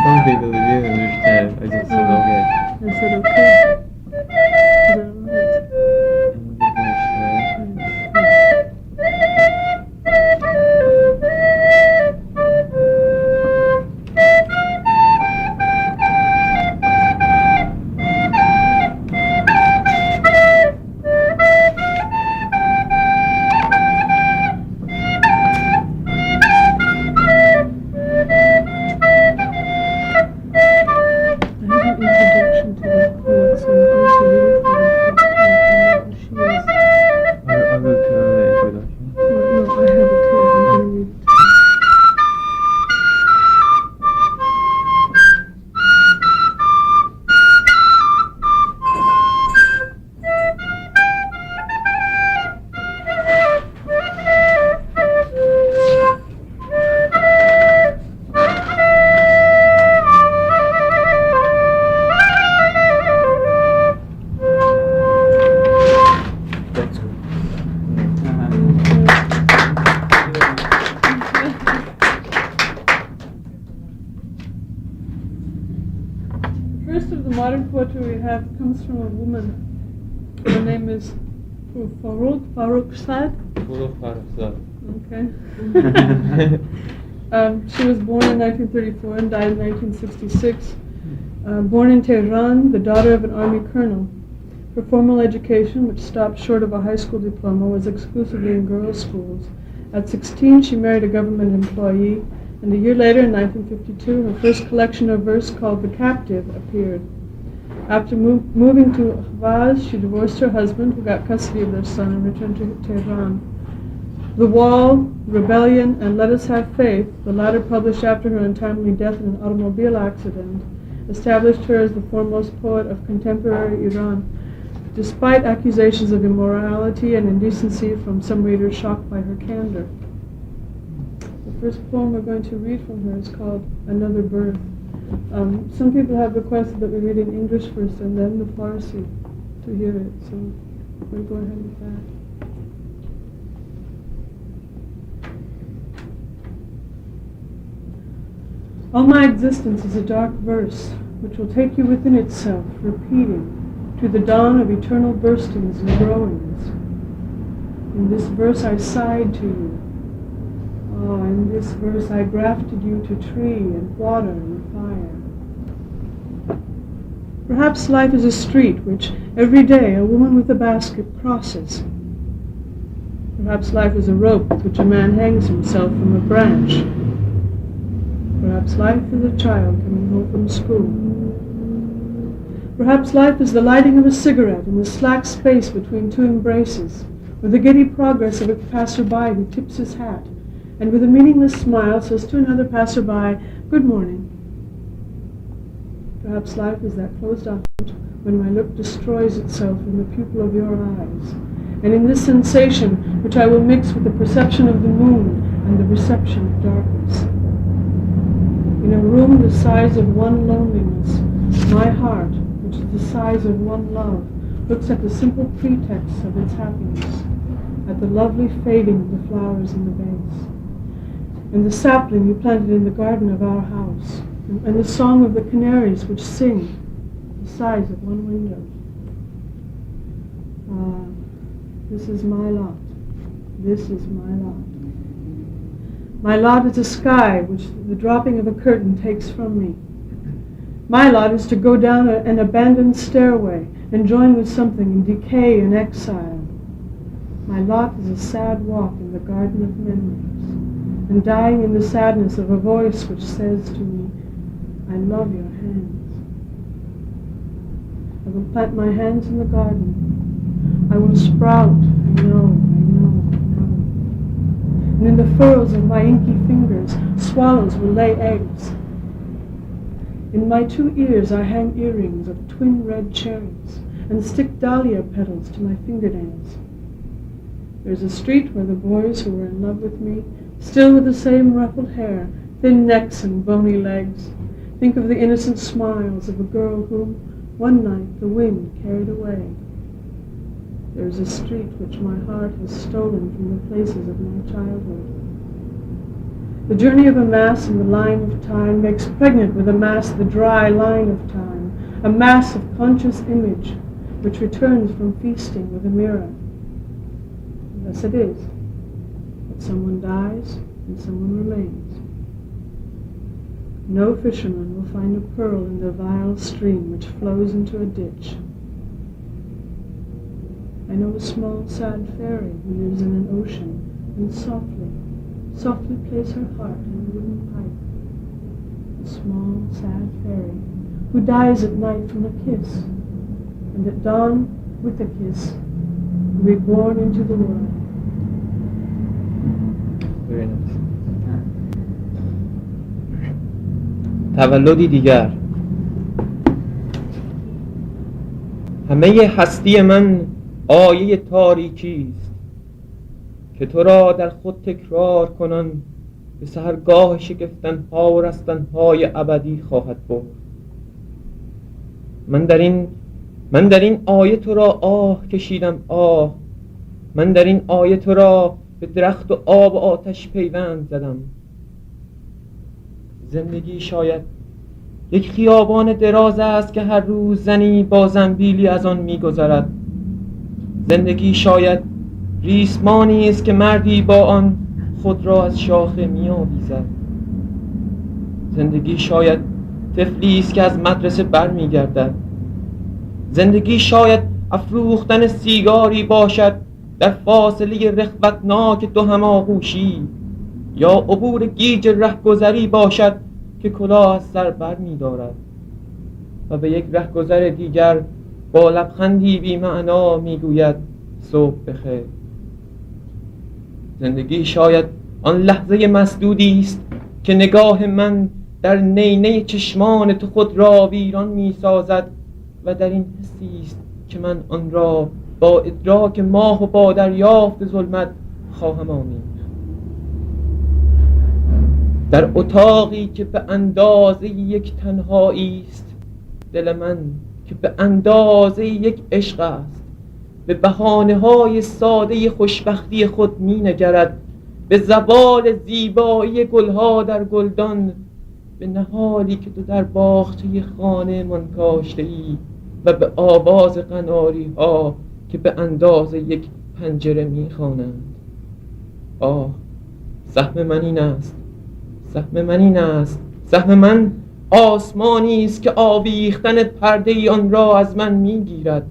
some people didn't understand. I just said okay. I said okay. Is that right? Modern poetry we have comes from a woman. Her name is Farooq Saad. Okay. She was born in 1934 and died in 1966. Born in Tehran, the daughter of an army colonel. Her formal education, which stopped short of a high school diploma, was exclusively in girls' schools. At 16, she married a government employee, and a year later, in 1952, her first collection of verse called The Captive appeared. After moving to Ahvaz, she divorced her husband, who got custody of their son, and returned to Tehran. The Wall, Rebellion, and Let Us Have Faith, the latter published after her untimely death in an automobile accident, established her as the foremost poet of contemporary Iran, despite accusations of immorality and indecency from some readers shocked by her candor. The first poem we're going to read from her is called Another Birth. Some people have requested that we read in English first and then the Farsi to hear it, so we'll go ahead with that. All my existence is a dark verse, which will take you within itself, repeating, to the dawn of eternal burstings and growings. In this verse I sighed to you. Oh, in this verse I grafted you to tree and water and fire. Perhaps life is a street which every day a woman with a basket crosses. Perhaps life is a rope with which a man hangs himself from a branch. Perhaps life is a child coming home from school. Perhaps life is the lighting of a cigarette in the slack space between two embraces, or the giddy progress of a passerby who tips his hat, and with a meaningless smile says to another passerby, "Good morning." Perhaps life is that closed off when my look destroys itself in the pupil of your eyes, and in this sensation which I will mix with the perception of the moon and the reception of darkness. In a room the size of one loneliness, my heart, which is the size of one love, looks at the simple pretext of its happiness, at the lovely fading of the flowers in the vase, and the sapling you planted in the garden of our house, and the song of the canaries which sing, the size of one window. Ah, this is my lot. This is my lot. My lot is a sky which the dropping of a curtain takes from me. My lot is to go down an abandoned stairway and join with something in decay and exile. My lot is a sad walk in the garden of memories, and dying in the sadness of a voice which says to me, I love your hands. I will plant my hands in the garden. I will sprout, I know. And in the furrows of my inky fingers, swallows will lay eggs. In my 2 ears I hang earrings of twin red cherries, and stick dahlia petals to my fingernails. There's a street where the boys who were in love with me, still with the same ruffled hair, thin necks and bony legs, think of the innocent smiles of a girl whom, one night, the wind carried away. There is a street which my heart has stolen from the places of my childhood. The journey of a mass in the line of time makes pregnant with a mass the dry line of time, a mass of conscious image which returns from feasting with a mirror. Thus it is that someone dies and someone remains. No fisherman will find a pearl in the vile stream which flows into a ditch. I know a small, sad fairy who lives in an ocean and softly plays her heart in a wooden pipe. A small, sad fairy who dies at night from a kiss, and at dawn, with a kiss, reborn into the world. Very nice. تولدی دیگر. همه هستی من آیه تاریکی است که تو را در خود تکرار کنان به سحرگاه شکفتنها و رستنهای ابدی خواهد برد. من در این آیه تو را آه کشیدم، آه. من در این آیه تو را به درخت و آب و آتش پیوند زدم. زندگی شاید یک خیابان دراز است که هر روز زنی با زنبیلی از آن می‌گذرد. زندگی شاید ریسمانی است که مردی با آن خود را از شاخه می‌آویزد. زندگی شاید طفلی است که از مدرسه برمیگردد. زندگی شاید افروختن سیگاری باشد در فاصله رخوتناک دو هماغوشی، یا عبور گیج رهگذری باشد که کلاه از سر بر می دارد و به یک رهگذر دیگر با لبخندی بی معنا می گوید صبح بخیر. زندگی شاید آن لحظه مسدودی است که نگاه من در نینه چشمان تو خود را ویران می سازد و در این حسی است که من آن را با ادراک ماه و با دریافت ظلمت خواهم آمیخت. در اتاقی که به اندازه یک تنهایی است، دل من که به اندازه یک عشق است به بهانه‌های ساده خوشبختی خود می نگرد، به زوال زیبایی گلها در گلدان، به نهالی که تو در باغچه خانه من کاشته ای و به آواز قناری ها که به اندازه یک پنجره می خوانند. آه، سهم من این است، سهم من این است، سهم من آسمانی است که آویختن پرده آن را از من میگیرد.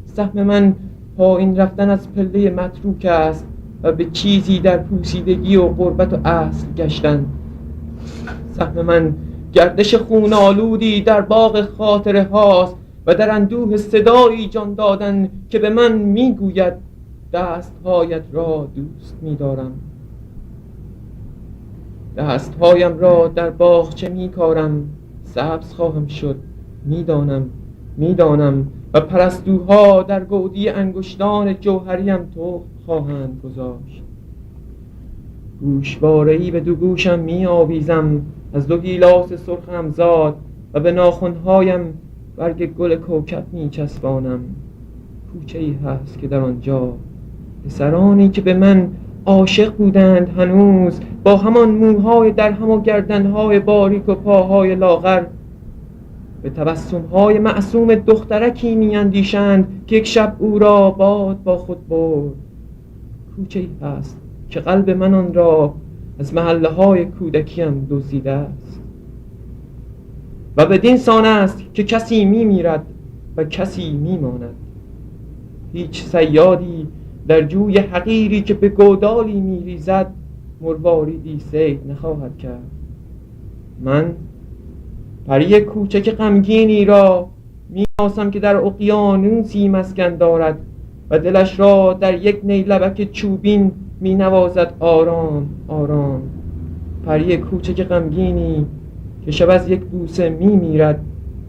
سهم من پایین رفتن از پله متروک است و به چیزی در پوسیدگی و غربت و اصل گشتن. سهم من گردش خون‌آلودی در باغ خاطره هاست و در اندوه صدایی جان دادن که به من میگوید دستهایت را دوست می‌دارم. دستهایم را در باغچه می‌کارم، سبز خواهم شد، میدانم و پرستوها در گودی انگشتان جوهریم تخم خواهند گذاشت. گوشواره‌ای به دو گوشم می‌آویزم از دو گیلاس سرخ همزاد و به ناخن‌هایم برگ گل کوکب می‌چسبانم. کوچه‌ای هست که در آنجا پسرانی که به من عاشق بودند هنوز با همان موهای در هم و گردنهای باریک و پاهای لاغر به تبسمهای معصوم دخترکی می‌اندیشند که یک شب او را باد با خود برد. کوچه‌ای هست که قلب من آن را از محله‌های کودکیم دزدیده است و بدین سان است که کسی می‌میرد و کسی می‌ماند. هیچ صیادی در جوی حقیری که به گودالی می‌ریزد مرواریدی صید نخواهد کرد. من پری کوچک غمگینی را می‌شناسم که در اقیانوسی مسکن دارد و دلش را در یک نیلبک چوبین می‌نوازد آرام آرام. پری کوچک غمگینی که شب از یک بوسه می‌میرد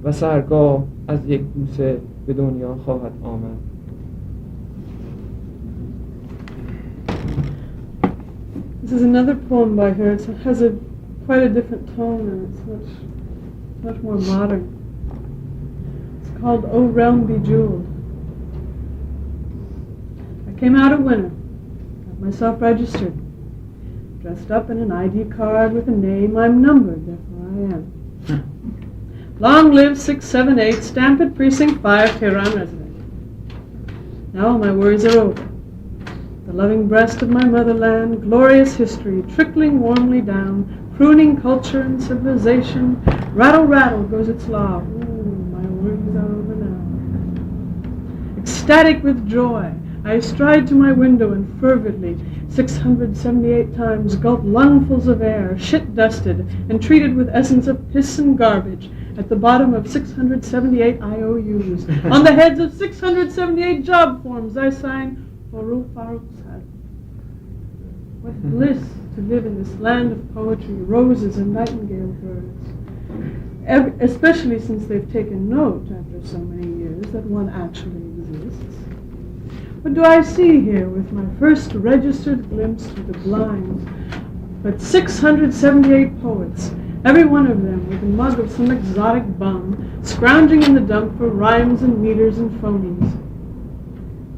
و سحرگاه از یک بوسه به دنیا خواهد آمد. This is another poem by her. It has quite a different tone and it's much more modern. It's called O Realm Bejeweled. I came out a winner, got myself registered, dressed up in an ID card with a name. I'm numbered, therefore I am. Long live 678, Stamped Precinct 5, Tehran resident. Now all my worries are over. The loving breast of my motherland, glorious history, trickling warmly down, pruning culture and civilization. Rattle, rattle goes its law. Ooh, my worries are over now. Ecstatic with joy, I stride to my window and fervidly, 678 times, gulp lungfuls of air, shit-dusted and treated with essence of piss and garbage, at the bottom of 678 IOUs. On the heads of 678 job forms I sign Farouk's head. What bliss to live in this land of poetry, roses and nightingale birds. Especially since they've taken note, after so many years, that one actually exists. What do I see here with my first registered glimpse through the blinds? But 678 poets, every one of them with a mug of some exotic bum, scrounging in the dump for rhymes and meters and phonies.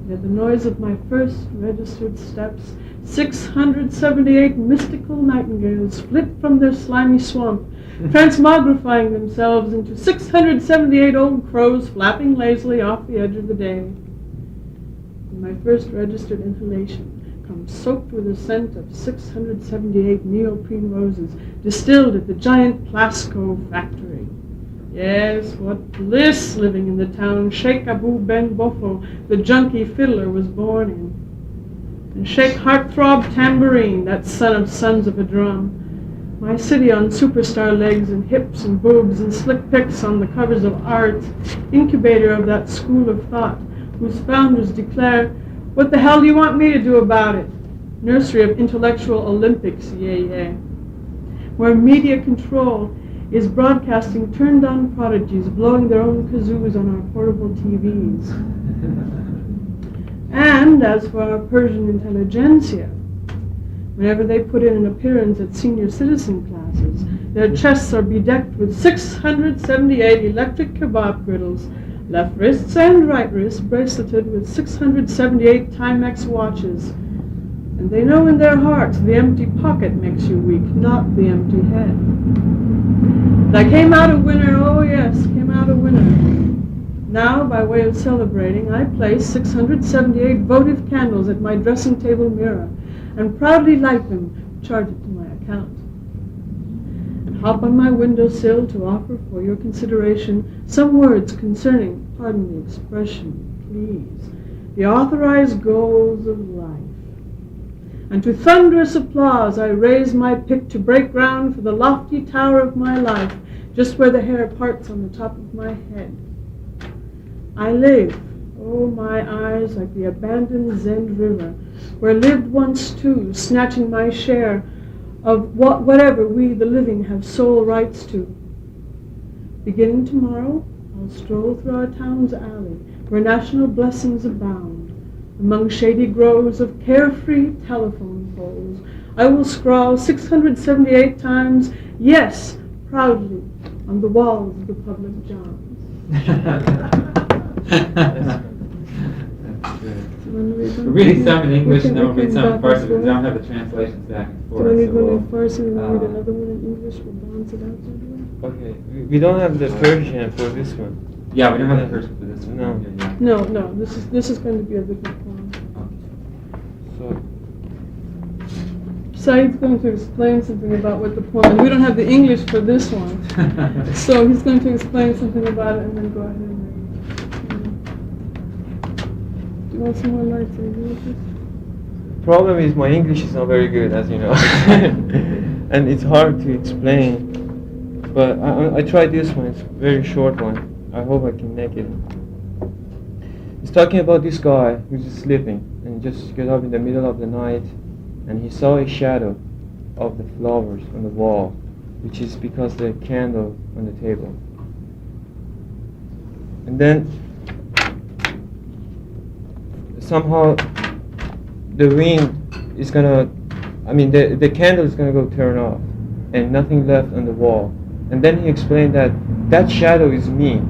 Yet the noise of my first registered steps, 678 mystical nightingales flit from their slimy swamp, transmogrifying themselves into 678 old crows flapping lazily off the edge of the day. And my first registered inhalation comes soaked with the scent of 678 neoprene roses distilled at the giant Plasco factory. Yes, what bliss living in the town Sheikh Abu Ben Bofo, the junkie fiddler, was born in. And Sheikh Heartthrob Tambourine, that son of sons of a drum. My city on superstar legs and hips and boobs and slick pics on the covers of art, incubator of that school of thought, whose founders declare, what the hell do you want me to do about it? Nursery of intellectual Olympics, yeah. Where media control is broadcasting turned-on prodigies blowing their own kazoos on our portable TVs. And as for our Persian intelligentsia, whenever they put in an appearance at senior citizen classes, their chests are bedecked with 678 electric kebab griddles, left wrists and right wrists braceleted with 678 Timex watches. And they know in their hearts the empty pocket makes you weak, not the empty head. And I came out a winner, oh yes, came out a winner. Now, by way of celebrating, I place 678 votive candles at my dressing table mirror and proudly light them, charge it to my account. And hop on my windowsill to offer for your consideration some words concerning, pardon the expression, please, the authorized goals of life. And to thunderous applause I raise my pick to break ground for the lofty tower of my life, just where the hair parts on the top of my head. I live, oh my eyes, like the abandoned Zend River, where lived once too, snatching my share of whatever we, the living, have sole rights to. Beginning tomorrow, I'll stroll through our town's alley, where national blessings abound. Among shady groves of carefree telephone poles, I will scrawl 678 times, yes, proudly, on the walls of the public johns. We're reading some in English and then we'll read some in Farsi, but we don't have the translations back and forth. Do I need one in Farsi and then read another one in English? We'll balance it out. Okay, we don't have the Persian for this one. Yeah, we don't have the Persian for this one. No. No, this is going to be a different poem. So, Saeed's going to explain something about what the poem, and we don't have the English for this one. So he's going to explain something about it and then go ahead and read. Do you want some more lights in English? problem is my English is not very good, as you know. And it's hard to explain. But I tried this one, it's a very short one. I hope I can make it. He's talking about this guy who's just sleeping and just got up in the middle of the night and he saw a shadow of the flowers on the wall, which is because the candle on the table. And then somehow the wind is gonna, the candle is gonna go turn off and nothing left on the wall. And then he explained that that shadow is me,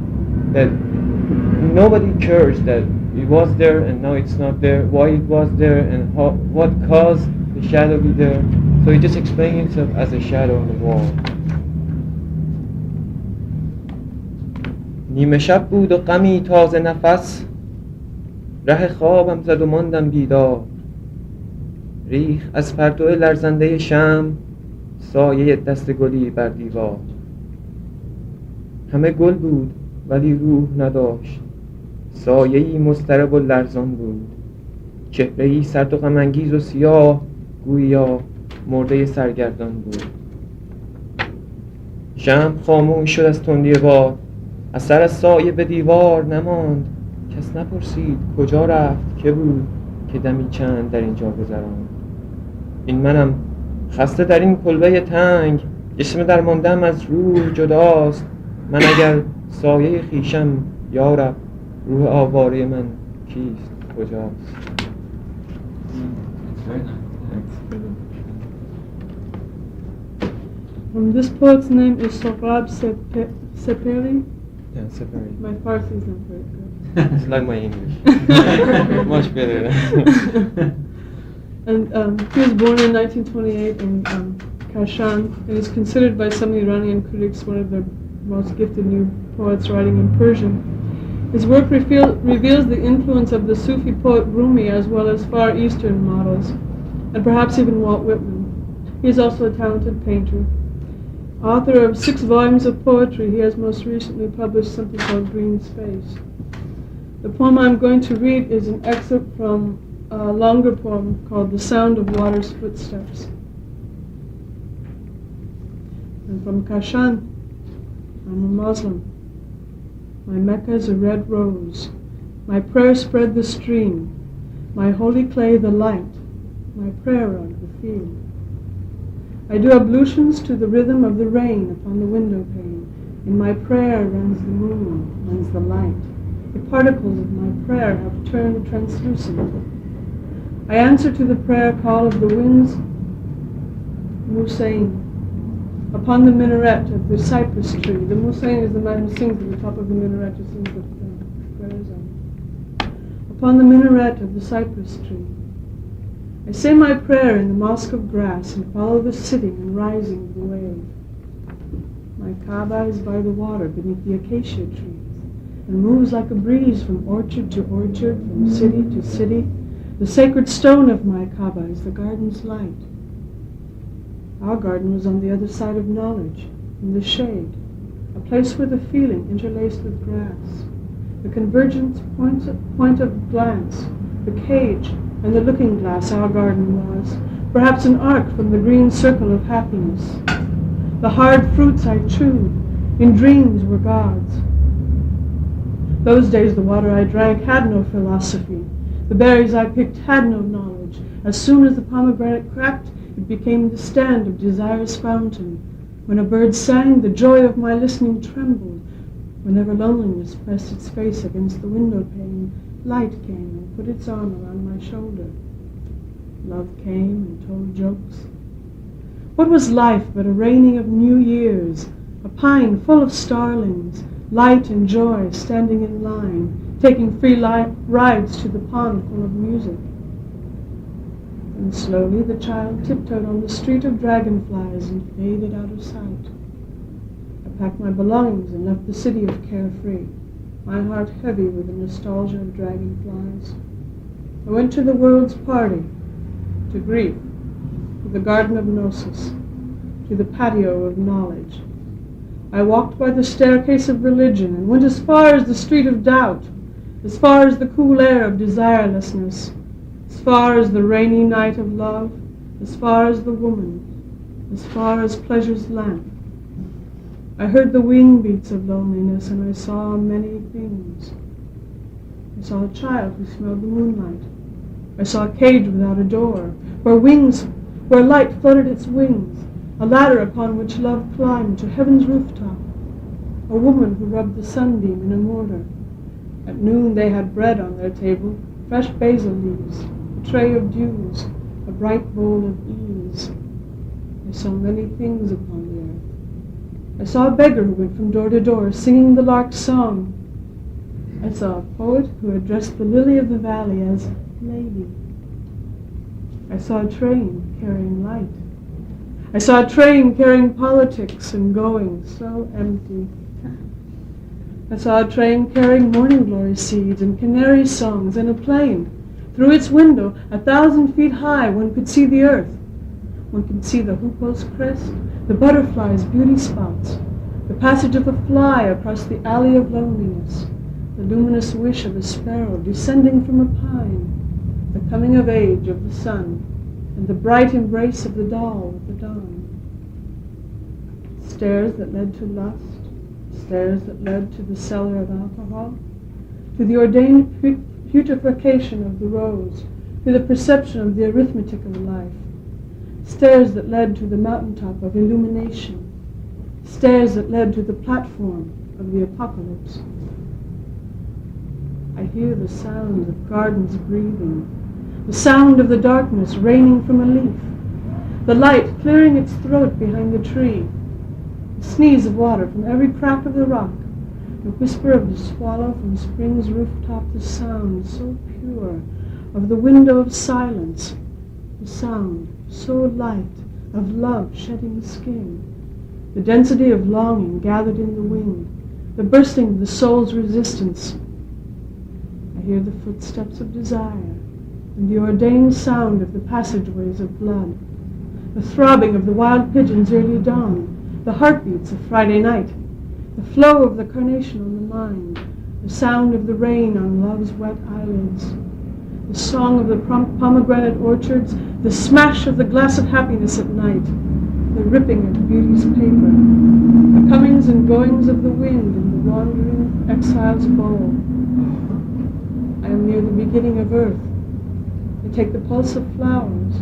that nobody cares that it was there and now it's not there, why it was there and what caused the shadow be there. So he just explains himself as a shadow on the wall. نیمه شب بود و غمی تازه نفس، ره خوابم زد و ماندم بیدار. ریخ از پرتو لرزنده شمع سایه دست گلی بر دیوار. همه گل بود ولی روح نداشت، سایه‌ای مضطرب و لرزان بود. چهره‌ای سرد و غم‌انگیز و سیاه، گویا مرده سرگردان بود. شمع خاموش شد از تندی باد، اثر از سایه به دیوار نماند. کس نپرسید کجا رفت، که بود که دمی چند در اینجا گذراند. این منم خسته در این کلبه تنگ، جسم درمانده‌ام از روح جداست. من اگر سایه خویشم یارب، روح آواره من کیست، کجاست؟ It's very nice. This poet's name is Sohrab Seperi. Yeah, it's a very... My Farsi is not very good. It's like my English. Much better. And he was born in 1928 in Kashan, and is considered by some Iranian critics one of the most gifted new poets writing in Persian. His work reveals the influence of the Sufi poet Rumi as well as Far Eastern models, and perhaps even Walt Whitman. He is also a talented painter. Author of 6 volumes of poetry, he has most recently published something called Green Space. The poem I'm going to read is an excerpt from a longer poem called The Sound of Water's Footsteps. I'm from Kashan. I'm a Muslim. My Mecca is a red rose. My prayer spread the stream. My holy clay the light. My prayer rug the field. I do ablutions to the rhythm of the rain upon the window pane. In my prayer runs the moon, runs the light. The particles of my prayer have turned translucent. I answer to the prayer call of the winds, Musain. Upon the minaret of the cypress tree. The Musain is the man who sings at the top of the minaret, who sings the prayers on. Upon the minaret of the cypress tree. I say my prayer in the mosque of grass and follow the sitting and rising of the wave. My Kaaba is by the water beneath the acacia trees and moves like a breeze from orchard to orchard, from city to city. The sacred stone of my Kaaba is the garden's light. Our garden was on the other side of knowledge, in the shade, a place where the feeling interlaced with grass, the convergence point of glance, the cage, and the looking glass our garden was, perhaps an arc from the green circle of happiness. The hard fruits I chewed, in dreams were gods. Those days the water I drank had no philosophy. The berries I picked had no knowledge. As soon as the pomegranate cracked, it became the stand of desire's fountain. When a bird sang, the joy of my listening trembled. Whenever loneliness pressed its face against the window pane, light came and put its arm around my shoulder. Love came and told jokes. What was life but a raining of new years, a pine full of starlings, light and joy standing in line, taking free rides to the pond full of music. And slowly the child tiptoed on the street of dragonflies and faded out of sight. I packed my belongings and left the city of carefree, my heart heavy with the nostalgia of dragonflies. I went to the world's party, to grief, to the garden of gnosis, to the patio of knowledge. I walked by the staircase of religion and went as far as the street of doubt, as far as the cool air of desirelessness, as far as the rainy night of love, as far as the woman, as far as pleasure's lamp. I heard the wing beats of loneliness, and I saw many things. I saw a child who smelled the moonlight. I saw a cage without a door, where light fluttered its wings, a ladder upon which love climbed to heaven's rooftop, a woman who rubbed the sunbeam in a mortar. At noon they had bread on their table, fresh basil leaves, a tray of dews, a bright bowl of ease. I saw many things upon the earth. I saw a beggar who went from door to door, singing the lark's song. I saw a poet who addressed the lily of the valley as lady. I saw a train carrying light. I saw a train carrying politics and going so empty. I saw a train carrying morning glory seeds and canary songs and a plane. Through its window, 1,000 feet high, one could see the earth. One could see the hoopoe's crest, the butterfly's beauty spots, the passage of a fly across the alley of loneliness, the luminous wish of a sparrow descending from a pine, the coming of age of the sun, and the bright embrace of the doll at the dawn. Stairs that led to lust, stairs that led to the cellar of alcohol, to the ordained putrefaction of the rose, to the perception of the arithmetic of life, stairs that led to the mountaintop of illumination, stairs that led to the platform of the apocalypse. I hear the sound of gardens breathing, the sound of the darkness raining from a leaf, the light clearing its throat behind the tree, the sneeze of water from every crack of the rock, the whisper of the swallow from spring's rooftop, the sound so pure of the window of silence, the sound so light of love shedding skin, the density of longing gathered in the wind, the bursting of the soul's resistance. I hear the footsteps of desire and the ordained sound of the passageways of blood, the throbbing of the wild pigeon's early dawn, the heartbeats of Friday night, the flow of the carnation on the mind, the sound of the rain on love's wet eyelids, the song of the pomegranate orchards, the smash of the glass of happiness at night, the ripping of beauty's paper, the comings and goings of the wind in the wandering exile's bowl. I am near the beginning of earth. I take the pulse of flowers.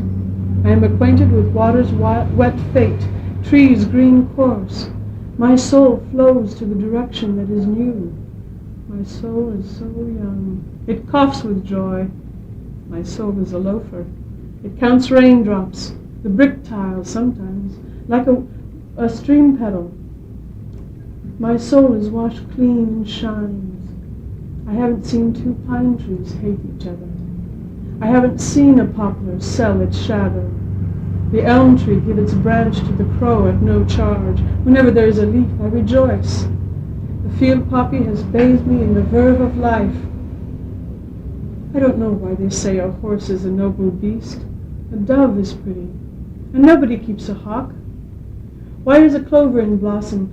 I am acquainted with water's wet fate, trees' green course. My soul flows to the direction that is new. My soul is so young. It coughs with joy. My soul is a loafer. It counts raindrops, the brick tiles sometimes, like a stream pedal. My soul is washed clean and shines. I haven't seen two pine trees hate each other. I haven't seen a poplar sell its shadow. The elm tree give its branch to the crow at no charge. Whenever there is a leaf, I rejoice. The field poppy has bathed me in the verve of life. I don't know why they say a horse is a noble beast. A dove is pretty, and nobody keeps a hawk. Why is a clover in blossom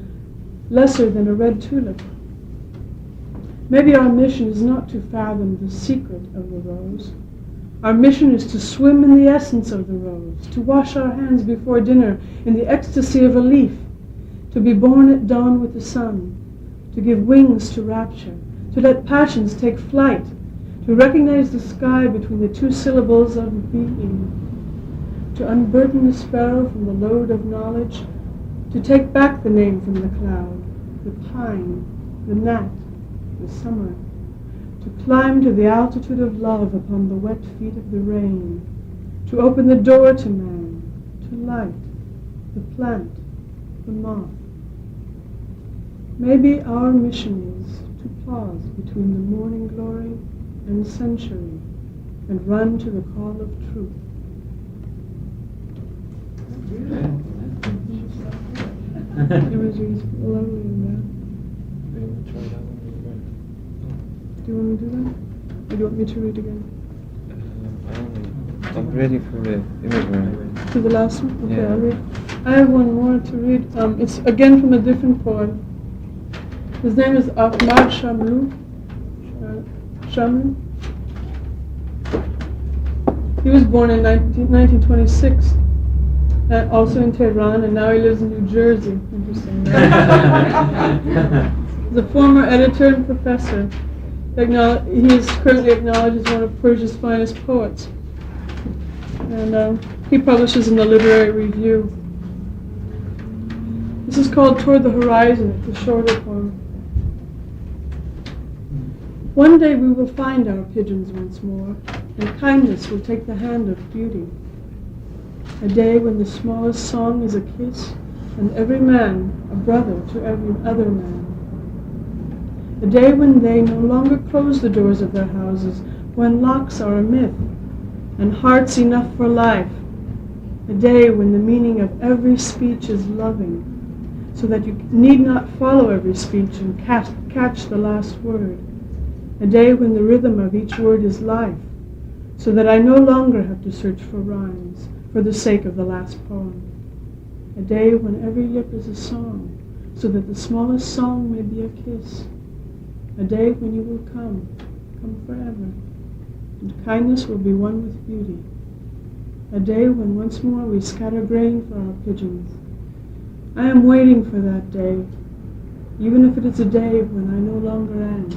lesser than a red tulip? Maybe our mission is not to fathom the secret of the rose. Our mission is to swim in the essence of the rose, to wash our hands before dinner in the ecstasy of a leaf, to be born at dawn with the sun, to give wings to rapture, to let passions take flight, to recognize the sky between the two syllables of being, to unburden the sparrow from the load of knowledge, to take back the name from the cloud, the pine, the gnat, the summer, to climb to the altitude of love upon the wet feet of the rain, to open the door to man, to light, the plant, the moth. Maybe our mission is to pause between the morning glory and century and run to the call of truth. It was really lovely in there. Do you want me to do that? Or do you want me to read again? I'm ready for the immigrant. To the last one? Okay, Yeah. I'll read. I have one more to read. It's again from a different poet. His name is Ahmad Shamlu. Shamlu. He was born in 1926, also in Tehran, and now he lives in New Jersey. Interesting. He's a former editor and professor. He is currently acknowledged as one of Persia's finest poets. And he publishes in the Literary Review. This is called Toward the Horizon. It's a shorter poem. One day we will find our pigeons once more, and kindness will take the hand of beauty. A day when the smallest song is a kiss, and every man a brother to every other man. A day when they no longer close the doors of their houses, when locks are a myth, and hearts enough for life. A day when the meaning of every speech is loving, so that you need not follow every speech and catch the last word. A day when the rhythm of each word is life, so that I no longer have to search for rhymes for the sake of the last poem. A day when every lip is a song, so that the smallest song may be a kiss. A day when you will come forever, and kindness will be one with beauty. A day when once more we scatter grain for our pigeons. I am waiting for that day, even if it is a day when I no longer am.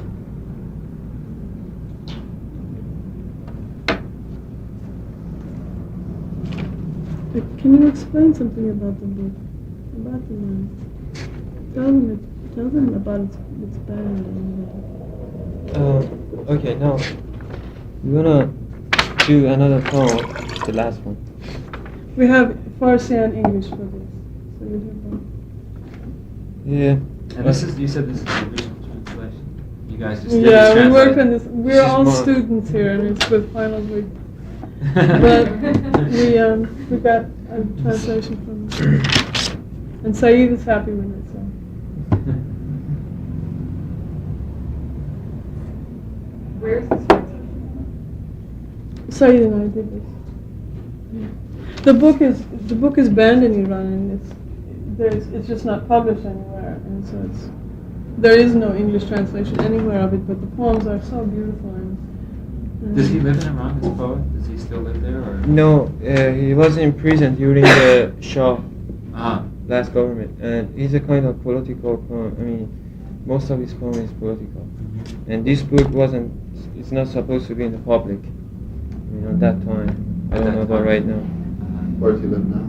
Can you explain something about the book? About the line? Tell them about its band and Okay, now we're gonna do another poem, the last one. we have Farsi and English for this. So you do both. Yeah. And this is, you said this is the original translation. You guys just did Yeah, this we work translation. on this. We're This is all more- students here, and it's with final week. But we got a translation from and Saeed is happy when it's on. Where's this translation? Saeed and I did this. The book is banned in Iran, and it's just not published anywhere, and so there is no English translation anywhere of it. But the poems are so beautiful. And Does he live in Iran, this poet? Does he still live there? Or? No, he was in prison during the Shah Ah, last government, and he's a kind of political poem. I mean, most of his poem is political, and this book it's not supposed to be in the public. I mean, at that time, I don't know about right now. Where does he live now?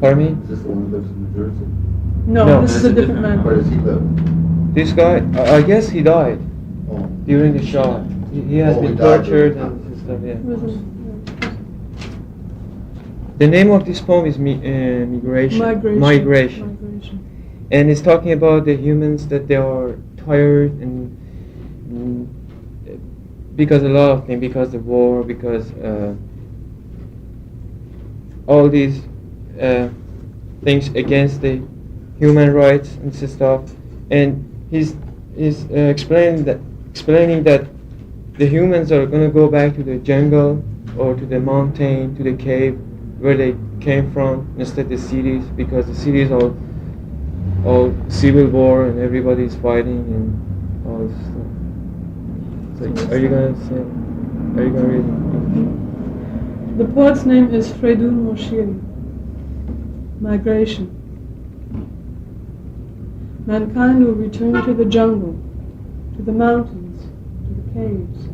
Pardon me? Is this the one who lives in New Jersey? no, No, this is that's a a different different man. Where does he live? This guy, I guess he died Oh. during the Shah. He has Oh, he been died tortured during and stuff. Yeah. Yeah. The name of this poem is Migration. Migration. And it's talking about the humans that they are tired and because a lot of things, because the war, because all these things against the human rights and stuff. And he's explaining that the humans are gonna go back to the jungle or to the mountain, to the cave where they came from, instead the cities, because the cities are all civil war and everybody's fighting and all this stuff. So are you gonna read it? The poet's name is Fredun Moshiri. Migration. Mankind will return to the jungle, to the mountains, to the caves.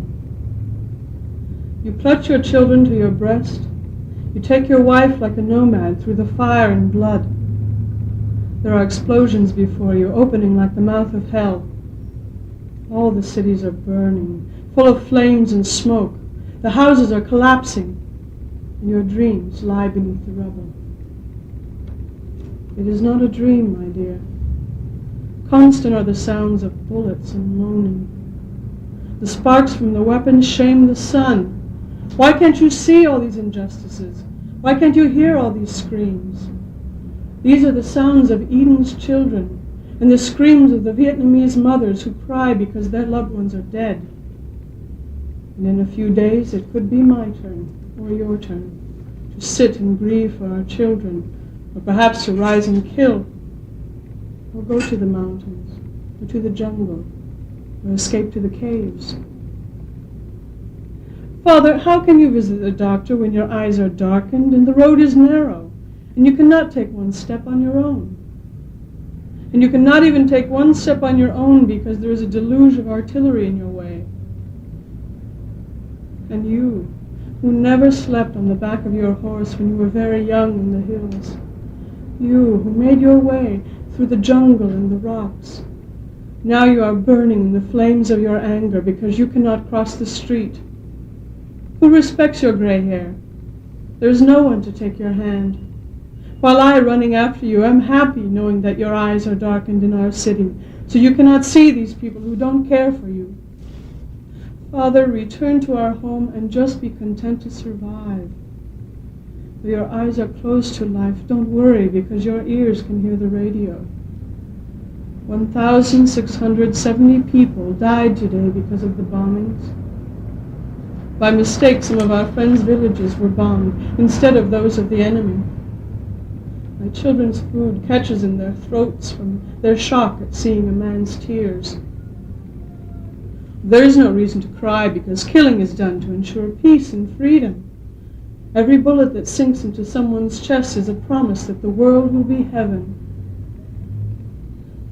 You clutch your children to your breast. You take your wife like a nomad through the fire and blood. There are explosions before you, opening like the mouth of hell. All the cities are burning, full of flames and smoke. The houses are collapsing, and your dreams lie beneath the rubble. It is not a dream, my dear. Constant are the sounds of bullets and moaning. The sparks from the weapons shame the sun. Why can't you see all these injustices? Why can't you hear all these screams? These are the sounds of Eden's children and the screams of the Vietnamese mothers who cry because their loved ones are dead. And in a few days it could be my turn or your turn to sit and grieve for our children, or perhaps to rise and kill, or go to the mountains, or to the jungle, or escape to the caves. Father, how can you visit a doctor when your eyes are darkened and the road is narrow, and you cannot take one step on your own? And you cannot even take one step on your own because there is a deluge of artillery in your way. And you, who never slept on the back of your horse when you were very young in the hills, you who made your way through the jungle and the rocks, now you are burning in the flames of your anger because you cannot cross the street. Who respects your gray hair? There is no one to take your hand. While I, running after you, am happy knowing that your eyes are darkened in our city, so you cannot see these people who don't care for you. Father, return to our home and just be content to survive. Though your eyes are closed to life, don't worry because your ears can hear the radio. 1,670 people died today because of the bombings. By mistake, some of our friends' villages were bombed instead of those of the enemy. My children's food catches in their throats from their shock at seeing a man's tears. There is no reason to cry because killing is done to ensure peace and freedom. Every bullet that sinks into someone's chest is a promise that the world will be heaven.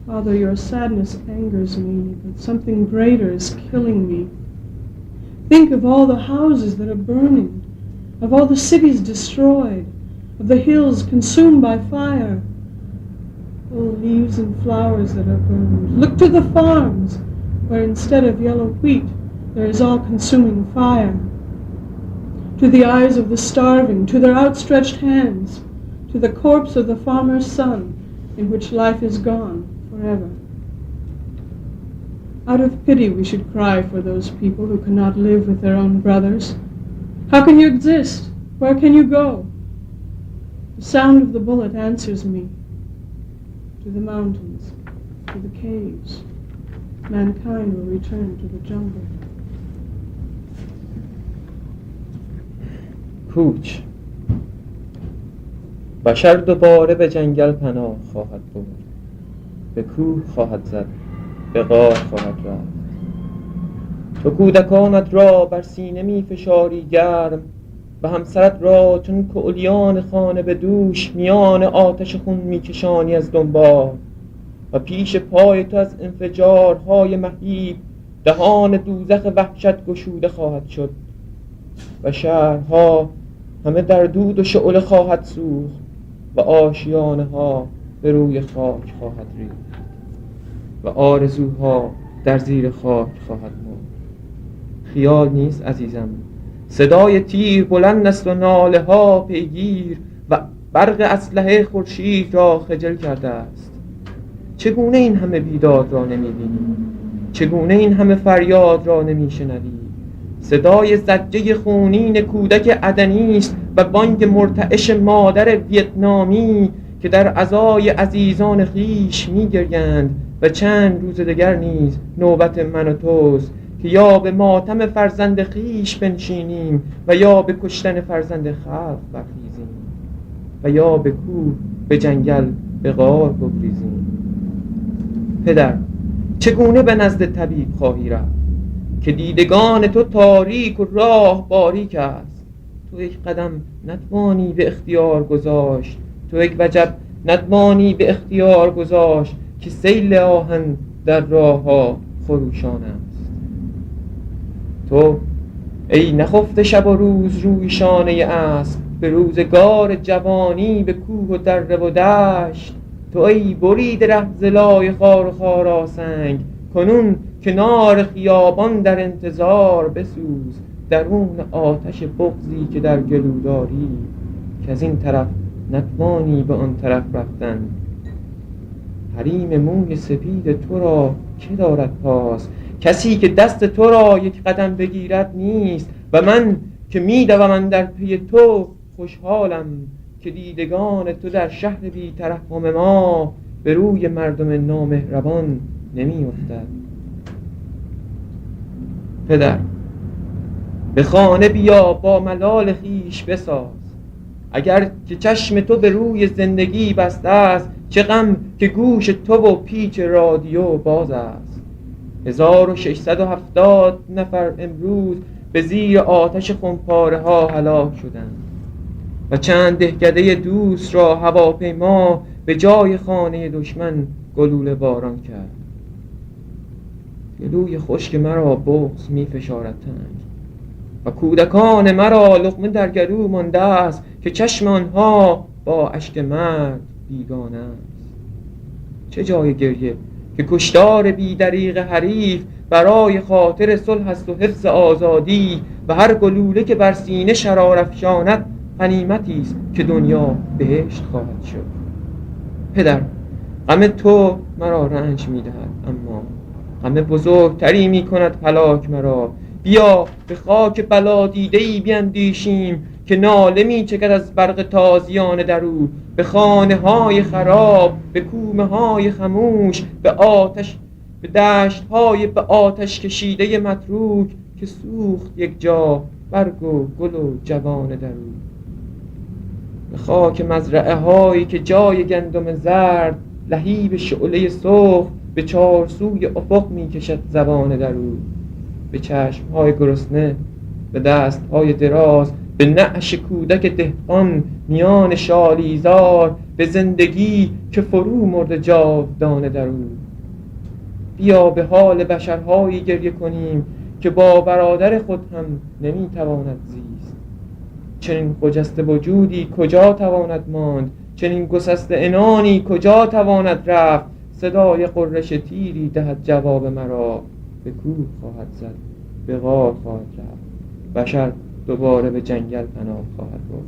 Father, your sadness angers me, but something greater is killing me. Think of all the houses that are burning, of all the cities destroyed, of the hills consumed by fire. Oh, leaves and flowers that are burned. Look to the farms, where instead of yellow wheat, there is all-consuming fire. To the eyes of the starving, to their outstretched hands, to the corpse of the farmer's son, in which life is gone forever. Out of pity we should cry for those people who cannot live with their own brothers. How can you exist? Where can you go? The sound of the bullet answers me. To the mountains, to the caves. Mankind will return to the jungle. کوچ. بشر دوباره به جنگل پناه خواهد برد، به کوه خواهد زد، به غار خواهد رفت. تو کودکانت را بر سینه می فشاری گرم و همسرت را چون کعلیان خانه به دوش میان آتش خون می کشانی از دنبال و پیش پای تو از انفجارهای مهیب دهان دوزخ وحشت گشوده خواهد شد و شهرها همه در دود و شعله خواهد سوخت و آشیانه ها به روی خاک خواهد ریخت و آرزوها در زیر خاک خواهد مرد. خیال نیست عزیزم، صدای تیر بلند است و ناله ها پیگیر و برق اسلحه خورشید را خجل کرده است. چگونه این همه بیداد را نمی‌بینی؟ چگونه این همه فریاد را نمی‌شنوی؟ صدای زجه خونین کودک عدنی است و بانگ مرتعش مادر ویتنامی که در عزای عزیزان خیش می‌گریند و چند روز دیگر نیز نوبت من و توست که یا به ماتم فرزند خیش بنشینیم و یا به کشتن فرزند خلق برخیزیم و یا به کوه، به جنگل، به غار بگریزیم. پدر، چگونه به نزد طبیب خواهی رفت که دیدگان تو تاریک و راه باریک است؟ تو یک قدم نتوانی به اختیار گذاشت، تو یک وجب نتوانی به اختیار گذاشت که سیل آهن در راه ها خروشان است. تو ای نخفته شب و روز روی شانه اسب، به روزگار جوانی به کوه و دره و دشت، تو ای بریده ره ز لای خار و خاراسنگ، کنون کنار خیابان در انتظار بسوز درون آتش بغضی که در گلو داری، که از این طرف نتوانی به آن طرف رفتن. حریم موی سپید تو را که دارد پاس؟ کسی که دست تو را یک قدم بگیرد نیست و من که می‌دوم در پی تو خوشحالم که دیدگان تو در شهر بی ترحم ما به روی مردم نامهربان نمی‌افتد. پدر، به خانه بیا با ملال خیش بساز. اگر که چشم تو به روی زندگی بسته است، چه غم که گوش تو و پیچ رادیو باز است. 1670 نفر امروز به زیر آتش خمپاره ها هلاک شدند و چند دهکده دوست را هواپیما به جای خانه دشمن گلوله باران کرد. گلوی خشک مرا بغض می فشارد تنگ و کودکان مرا لقمه در گلو مانده است که چشم آنها با اشک مرد بیگانه است. چه جای گریه که کشتار بی دریغ حریف برای خاطر صلح است و حفظ آزادی و هر گلوله که بر سینه شرار افشاند غنیمتی است که دنیا بهشت خواهد شد. پدر، غم تو مرا رنج می‌دهد، اما غم بزرگتری می‌کند هلاک مرا. بیا به خاک بلا دیده‌ای بیندیشیم که ناله می چکد از برق تازیانه در او، به خانه های خراب، به کومه های خموش، به آتش، به دشت های به آتش کشیده متروک که سوخت یک جا برگ و گل و جوانه در او، به خاک مزرعه هایی که جای گندم زرد لهیب شعله سرخ به چارسوی افق می کشد زبانه در او، به چشم های گرسنه، به دست های دراز، به نعش کودک دهقان میان شالیزار، به زندگی که فرو مرده جاودانه در او. بیا به حال بشرهایی گریه کنیم که با برادر خود هم نمیتواند زیست. چنین خجسته وجودی کجا تواند ماند، چنین گسسته عنانی کجا تواند رفت. صدای قررش تیری دهد جواب مرا، به کوه خواهد زد، به غار خواهد رفت، بشر دوباره به جنگل پناه خواهد برد.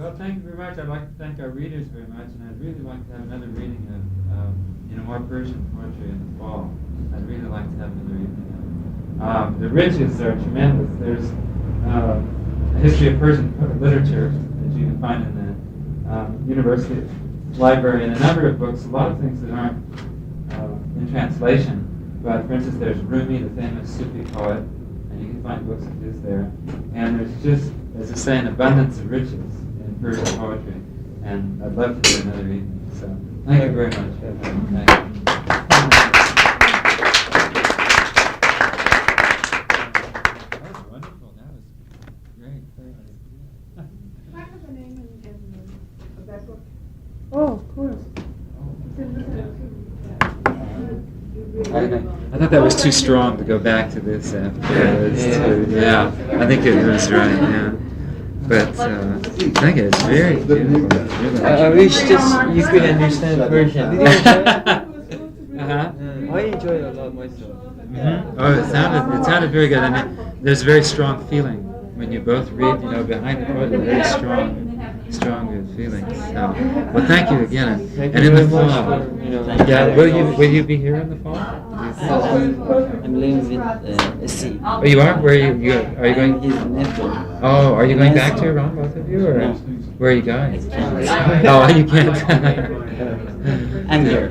Well, thank you very much. I'd like to thank our readers very much, and I'd really like to have another reading of more Persian poetry in the fall. I'd really like to have another evening of it. The riches are tremendous. There's a history of Persian literature that you can find in the university library, and a number of books, a lot of things that aren't in translation. But for instance, there's Rumi, the famous Sufi poet, and you can find books of his there. And there's just, as I say, an abundance of riches in Persian poetry. And I'd love to do another evening. So thank you very much. Thank you. That was wonderful. That was great. Can I have the name of that book? Oh, of course. I thought that was too strong to go back to this afterwards. Yeah, I think it was right. Yeah, but I think it's very beautiful. I wish just you could understand Persian. Did you enjoy it? Uh-huh. I enjoy it a lot myself. Mm-hmm. Oh, it sounded very good. And there's a very strong feeling when you both read. You know, behind the poetry, very strong feelings. So, well, thank you again. Thank And you in the very much fall, for, yeah, will you be here in the fall? I'm living with C. Oh, you are? Where are you? Are you going? His nephew. Oh, are you going back to Iran, both of you, or No. where are you going? Oh, you can't. I'm here.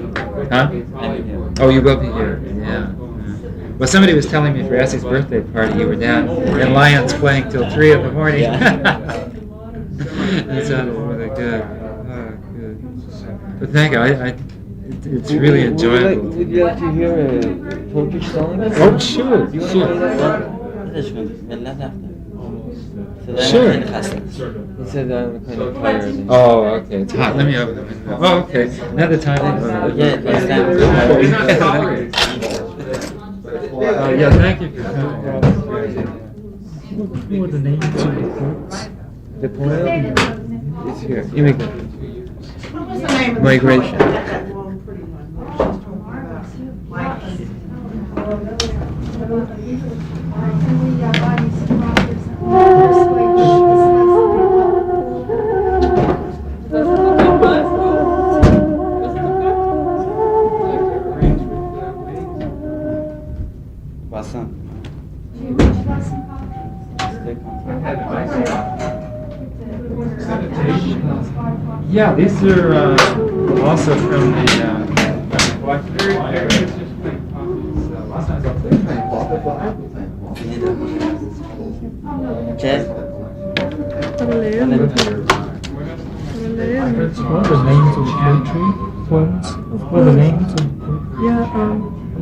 Huh? I'm here. Oh, you will be here. Yeah. Well, somebody was telling me for Essie's birthday party you were down in Lions playing till 3 in the morning. That sounded really good. Oh, good. But thank you. It's really enjoyable. Would you like to hear a Turkish song? Oh, sure. Do you want to play that song? Sure. He said I'm kind of tired. Oh, okay. It's hot. Let me open the window. Oh, okay. Another time. Yeah, it's time. Yeah, thank you for coming. What are the names of the books? The poem is here. Immigrant. What was the name of Migration. Basan. Yeah, these are also from the Check. Para leer, para leer. What are the names of poetry? Poems? What are the names of Yeah,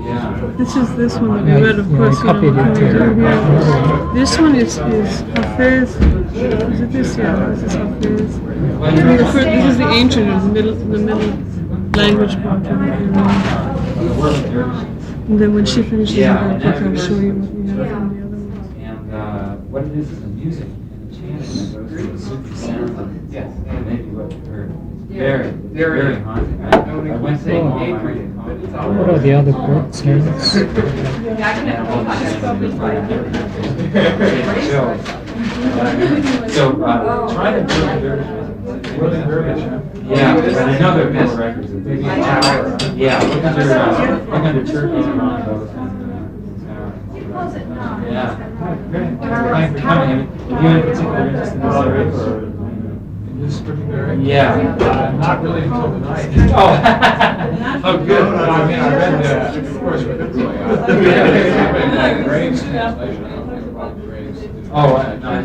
Yeah. this is this one that we read, of course. I copied it here. This one is Hafiz. Is it this? Yeah, this is Hafiz. This is the ancient, or the middle language part of it. And then when she finishes her book, I'll show you what we have from the other ones. And what it is the music and the chanting that goes through the Sufi sound and maybe what you heard. Very haunting. I went to What are the other books' names? So try to do Yeah, but I know there are best records. Yeah, look under turkeys around those. Yeah. Great. Thanks for coming. Are you in particular interest in this area? In this particular area? Yeah. Not really until tonight. Oh. Oh, good. No, I mean, I read the, of course, read it really. I read Graves translation. I don't think about Graves. Oh, no, I